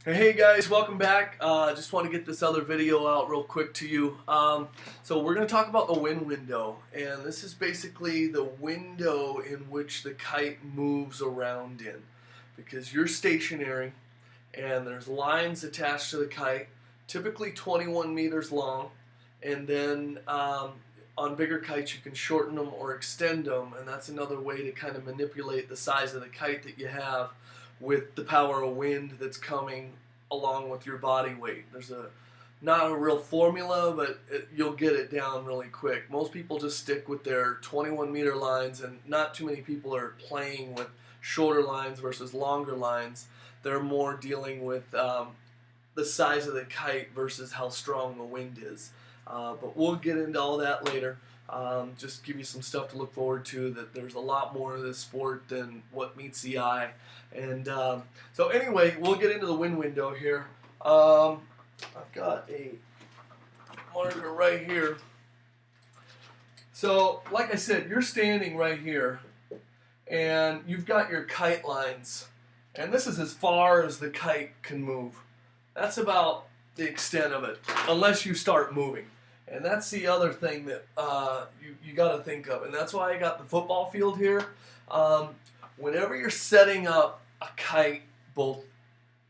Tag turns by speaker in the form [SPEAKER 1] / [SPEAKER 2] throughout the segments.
[SPEAKER 1] Hey guys, welcome back. Just want to get this other video out real quick to you. So we're going to talk about the wind window, and this is basically the window in which the kite moves around in, because you're stationary and there's lines attached to the kite, typically 21 meters long, and then on bigger kites you can shorten them or extend them, and that's another way to kind of manipulate the size of the kite that you have with the power of wind that's coming along with your body weight. There's not a real formula, but you'll get it down really quick. Most people just stick with their 21 meter lines, and not too many people are playing with shorter lines versus longer lines. They're more dealing with the size of the kite versus how strong the wind is. But we'll get into all that later. Just give you some stuff to look forward to, that there's a lot more of this sport than what meets the eye. And so anyway, we'll get into the wind window here. I've got a marker right here. So like I said, you're standing right here and you've got your kite lines, and this is as far as the kite can move. That's about the extent of it, unless you start moving. And that's the other thing that you got to think of, and that's why I got the football field here. Whenever you're setting up a kite, both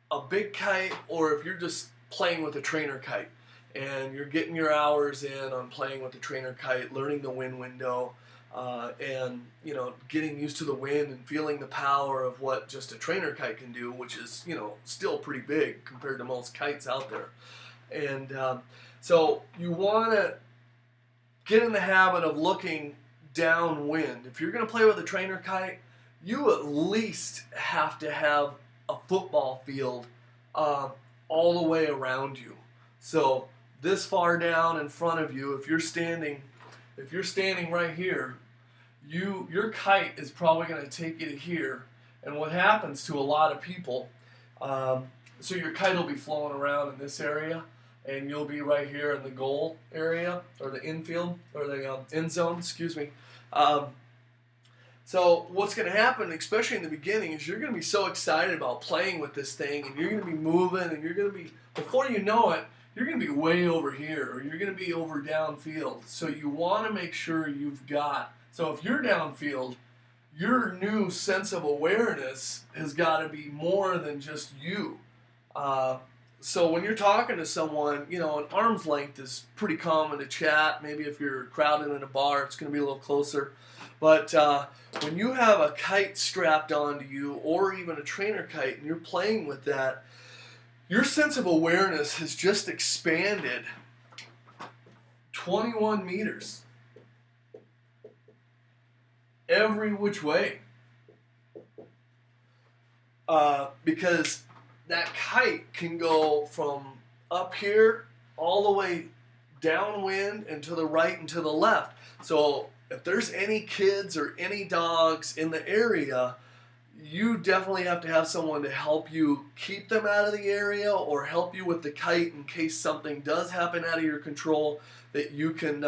[SPEAKER 1] a big kite or if you're just playing with a trainer kite, and you're getting your hours in on playing with the trainer kite, learning the wind window, and getting used to the wind and feeling the power of what just a trainer kite can do, which is still pretty big compared to most kites out there. And so you want to get in the habit of looking downwind. If you're going to play with a trainer kite, you at least have to have a football field all the way around you. So this far down in front of you, if you're standing right here, your kite is probably going to take you to here. And what happens to a lot of people, so your kite will be flowing around in this area, and you'll be right here in the goal area, or the infield, or the end zone, excuse me. So what's going to happen, especially in the beginning, is you're going to be so excited about playing with this thing, and you're going to be moving, and you're going to be, before you know it, you're going to be way over here, or you're going to be over downfield. So you want to make sure you've got, so if you're downfield, your new sense of awareness has got to be more than just you. So when you're talking to someone, an arm's length is pretty common to chat. Maybe if you're crowded in a bar, it's going to be a little closer. But when you have a kite strapped onto you, or even a trainer kite, and you're playing with that, your sense of awareness has just expanded 21 meters every which way. Because that kite can go from up here all the way downwind and to the right and to the left. So if there's any kids or any dogs in the area, you definitely have to have someone to help you keep them out of the area, or help you with the kite in case something does happen out of your control, that you can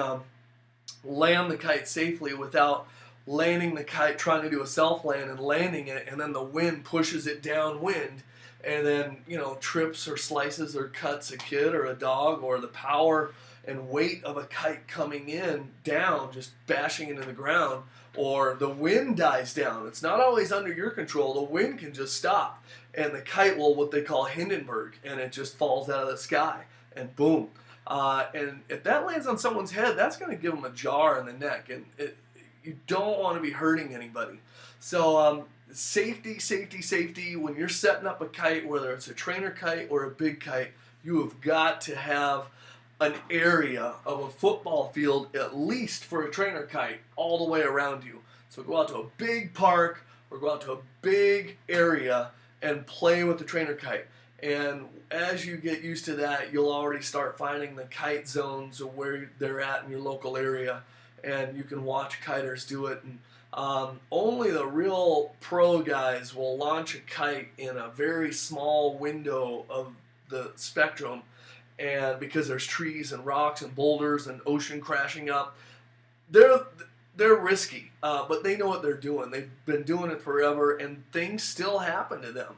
[SPEAKER 1] land the kite safely without landing the kite, trying to do a self-land and landing it, and then the wind pushes it downwind, and then trips or slices or cuts a kid or a dog, or the power and weight of a kite coming in down, just bashing into the ground, or the wind dies down. It's not always under your control. The wind can just stop, and the kite will, what they call Hindenburg, and it just falls out of the sky, and boom. And if that lands on someone's head, that's going to give them a jar in the neck, and you don't want to be hurting anybody. So safety, safety, safety. When you're setting up a kite, whether it's a trainer kite or a big kite, you have got to have an area of a football field, at least for a trainer kite, all the way around you. So go out to a big park, or go out to a big area and play with the trainer kite. And as you get used to that, you'll already start finding the kite zones of where they're at in your local area, and you can watch kiters do it. And only the real pro guys will launch a kite in a very small window of the spectrum, and because there's trees and rocks and boulders and ocean crashing up, they're risky, but they know what they're doing. They've been doing it forever, and things still happen to them.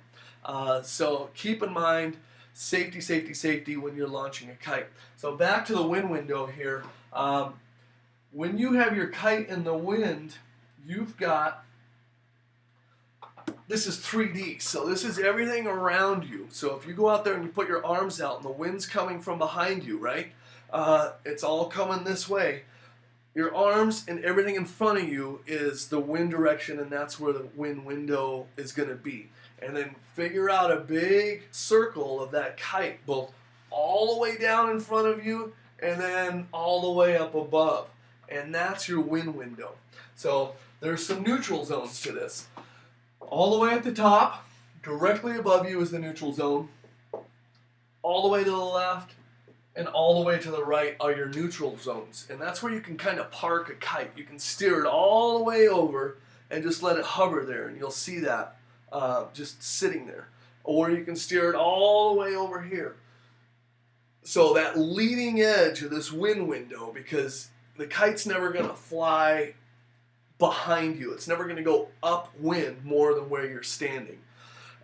[SPEAKER 1] So keep in mind safety, safety, safety when you're launching a kite. So back to the wind window here. When you have your kite in the wind, you've got, this is 3D, so this is everything around you. So if you go out there and you put your arms out and the wind's coming from behind you, right? It's all coming this way. Your arms and everything in front of you is the wind direction, and that's where the wind window is going to be. And then figure out a big circle of that kite, both all the way down in front of you and then all the way up above. And that's your wind window. So there's some neutral zones to this. All the way at the top, directly above you is the neutral zone. All the way to the left and all the way to the right are your neutral zones. And that's where you can kind of park a kite. You can steer it all the way over and just let it hover there, and you'll see that just sitting there. Or you can steer it all the way over here. So that leading edge of this wind window, because the kite's never going to fly behind you. It's never going to go upwind more than where you're standing.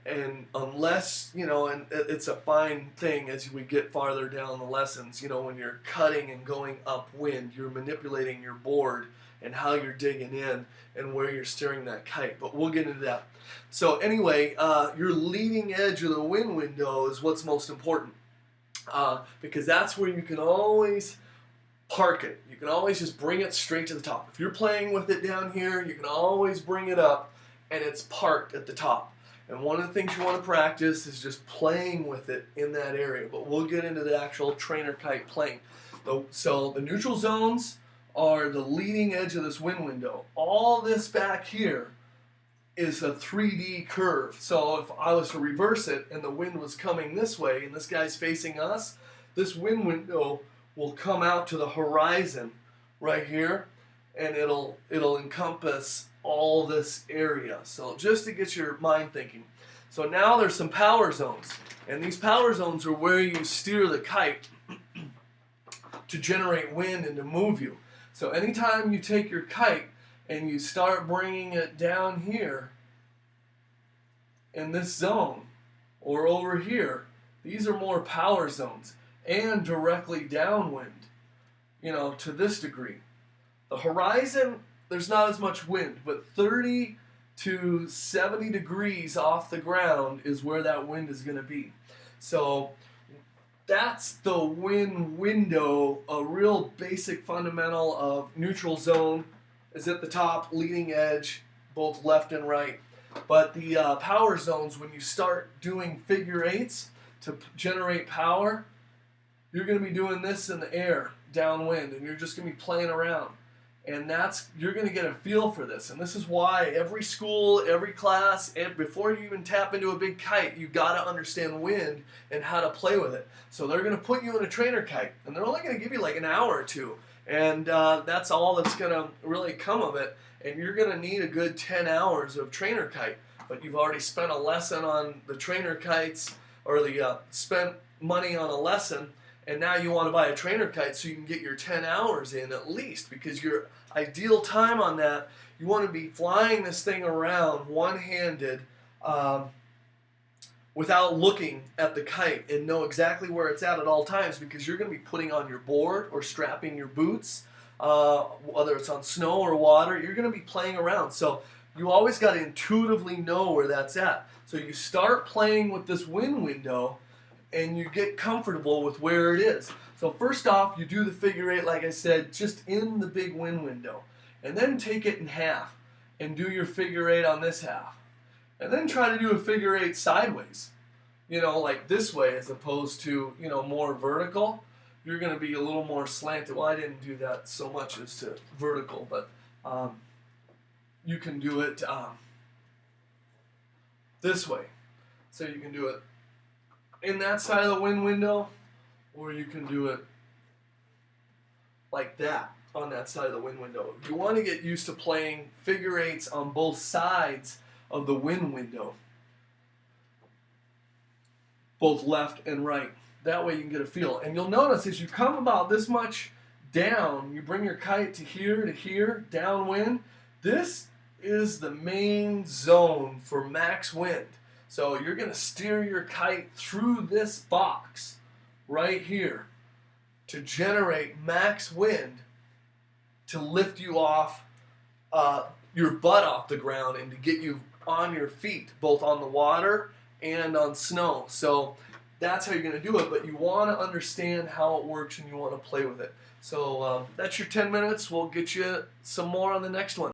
[SPEAKER 1] And unless, you know, and it's a fine thing as we get farther down the lessons, you know, when you're cutting and going upwind, you're manipulating your board and how you're digging in and where you're steering that kite. But we'll get into that. So anyway, your leading edge of the wind window is what's most important, because that's where you can always park it. You can always just bring it straight to the top. If you're playing with it down here, you can always bring it up and it's parked at the top. And one of the things you want to practice is just playing with it in that area. But we'll get into the actual trainer kite playing. So the neutral zones are the leading edge of this wind window. All this back here is a 3D curve. So if I was to reverse it and the wind was coming this way and this guy's facing us, this wind window will come out to the horizon right here, and it'll encompass all this area. So just to get your mind thinking. So now there's some power zones, and these power zones are where you steer the kite to generate wind and to move you. So anytime you take your kite and you start bringing it down here in this zone or over here, these are more power zones and directly downwind, you know, to this degree. The horizon, there's not as much wind, but 30 to 70 degrees off the ground is where that wind is going to be. So that's the wind window. A real basic fundamental of neutral zone is at the top, leading edge, both left and right. But the power zones, when you start doing figure eights to generate power, you're going to be doing this in the air, downwind, and you're just going to be playing around. And you're going to get a feel for this. And this is why every school, every class, and before you even tap into a big kite, you got to understand wind and how to play with it. So they're going to put you in a trainer kite, and they're only going to give you like an hour or two. And that's all that's going to really come of it. And you're going to need a good 10 hours of trainer kite. But you've already spent a lesson on the trainer kites, or spent money on a lesson, and now you want to buy a trainer kite so you can get your 10 hours in at least, because your ideal time on that, you want to be flying this thing around one-handed without looking at the kite, and know exactly where it's at all times, because you're going to be putting on your board or strapping your boots, whether it's on snow or water, you're going to be playing around. So you always got to intuitively know where that's at. So you start playing with this wind window, and you get comfortable with where it is. So first off, you do the figure eight, like I said, just in the big wind window. And then take it in half and do your figure eight on this half. And then try to do a figure eight sideways. You know, like this way, as opposed to, you know, more vertical. You're going to be a little more slanted. Well, I didn't do that so much as to vertical, but you can do it this way. So you can do it in that side of the wind window, or you can do it like that on that side of the wind window. You want to get used to playing figure eights on both sides of the wind window, both left and right. That way you can get a feel. And you'll notice as you come about this much down, you bring your kite to here, downwind. This is the main zone for max wind. So you're going to steer your kite through this box right here to generate max wind to lift you off your butt off the ground and to get you on your feet, both on the water and on snow. So that's how you're going to do it, but you want to understand how it works and you want to play with it. So that's your 10 minutes. We'll get you some more on the next one.